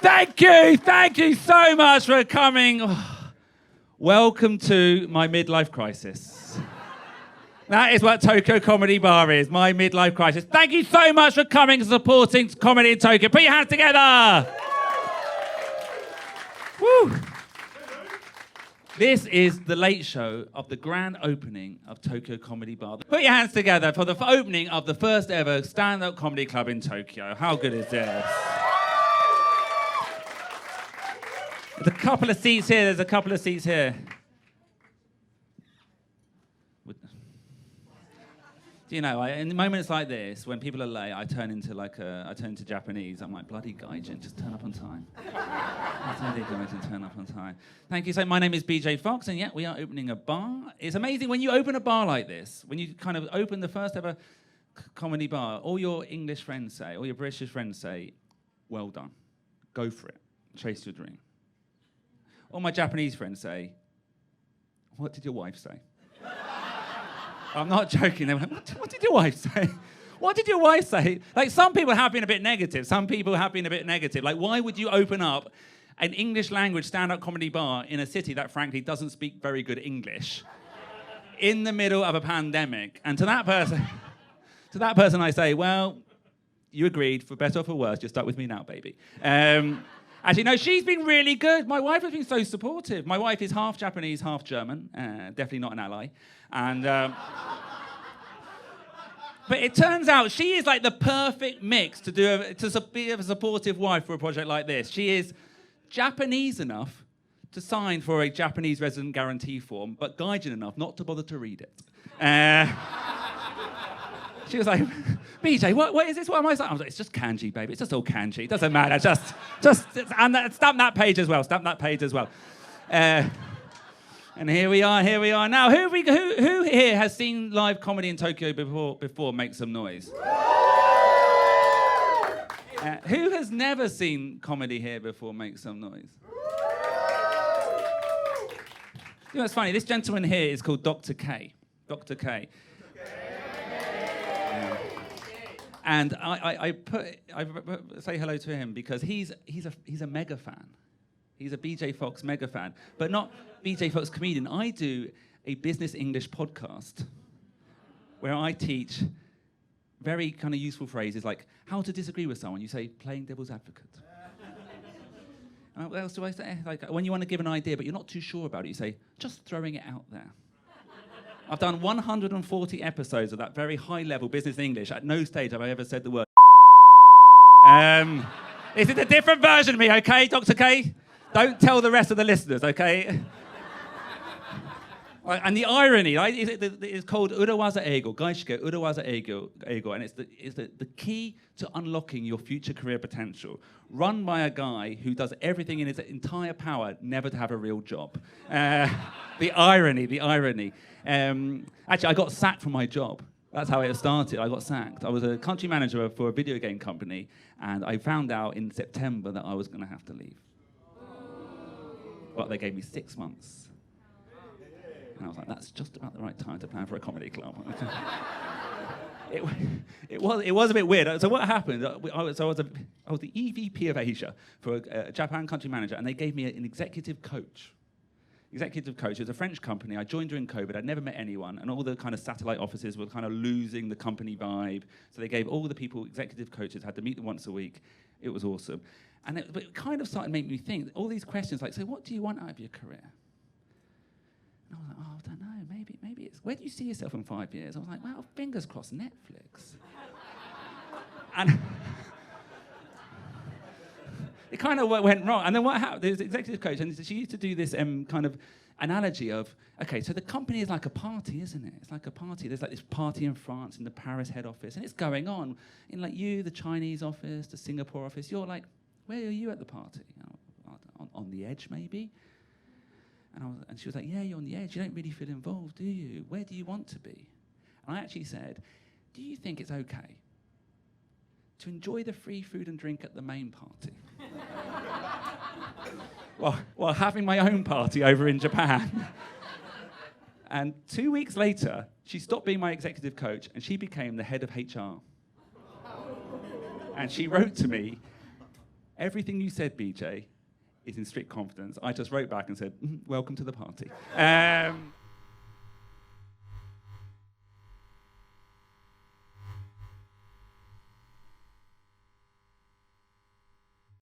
Thank you so much for coming. Welcome to my midlife crisis. That is what Tokyo Comedy Bar is, my midlife crisis. Thank you so much for coming and supporting comedy in Tokyo. Put your hands together. Woo. This is the late show of the grand opening of Tokyo Comedy Bar. Put your hands together for the opening of the first ever stand-up comedy club in Tokyo. How good is this? There's a couple of seats here. Do you know, in moments like this, when people are late, I turn into Japanese. I'm like, bloody gaijin, just turn up on time. Bloody gaijin, turn up on time. Thank you. So my name is BJ Fox, and yeah, we are opening a bar. It's amazing when you open a bar like this, when you kind of open the first ever comedy bar, all your English friends say, all your British friends say, well done, go for it, chase your dream. All my Japanese friends say, what did your wife say? I'm not joking. They went, what did your wife say? What did your wife say? Like, some people have been a bit negative. Like, why would you open up an English language stand-up comedy bar in a city that, frankly, doesn't speak very good English in the middle of a pandemic? And to that person, I say, well, you agreed, for better or for worse, you're stuck with me now, baby. Actually, no, she's been really good. My wife has been so supportive. My wife is half Japanese, half German. Definitely not an ally. And but it turns out she is like the perfect mix to be a supportive wife for a project like this. She is Japanese enough to sign for a Japanese resident guarantee form, but gaijin enough not to bother to read it. She was like, BJ, what is this? What am I saying? I was like, it's just kanji, baby. It's just all kanji. It doesn't matter. Just and stamp that page as well. And here we are now. Who here has seen live comedy in Tokyo before? Make some noise. Who has never seen comedy here before? Make some noise. You know, it's funny. This gentleman here is called Dr. K. Dr. K. And I say hello to him because he's a mega fan. He's a BJ Fox mega fan, but not BJ Fox comedian. I do a business English podcast where I teach very kind of useful phrases like how to disagree with someone. You say playing devil's advocate. What else do I say? Like when you want to give an idea but you're not too sure about it, you say just throwing it out there. I've done 140 episodes of that very high-level business English. At no stage have I ever said the word This is a different version of me, okay, Dr. K? Don't tell the rest of the listeners, okay? And the irony, right, it's called Urawaza Eigo, Gaishike Urawaza Eigo, and it's the key to unlocking your future career potential, run by a guy who does everything in his entire power never to have a real job. The irony. Actually, I got sacked from my job. That's how it started. I got sacked. I was a country manager for a video game company, and I found out in September that I was going to have to leave. But they gave me 6 months. And I was like, that's just about the right time to plan for a comedy club. It was a bit weird. So what happened? I was the EVP of Asia for a Japan country manager, and they gave me an executive coach. It was a French company. I joined during COVID. I'd never met anyone, and all the kind of satellite offices were kind of losing the company vibe. So they gave all the people executive coaches, had to meet them once a week. It was awesome. And it kind of started to make me think, all these questions like, so what do you want out of your career? And I was like, oh, I don't know, maybe it's, where do you see yourself in 5 years? I was like, well, fingers crossed, Netflix. And it kind of went wrong. And then what happened, there's an executive coach, and she used to do this kind of analogy of, okay, so the company is like a party, isn't it? It's like a party. There's like this party in France, in the Paris head office, and it's going on. In like you, the Chinese office, the Singapore office, you're like, where are you at the party? You know, on the edge, maybe? And she was like, yeah, you're on the edge. You don't really feel involved, do you? Where do you want to be? And I actually said, do you think it's okay to enjoy the free food and drink at the main party while having my own party over in Japan? And 2 weeks later, she stopped being my executive coach and she became the head of HR. And she wrote to me, Everything you said, BJ, is in strict confidence. I just wrote back and said, welcome to the party.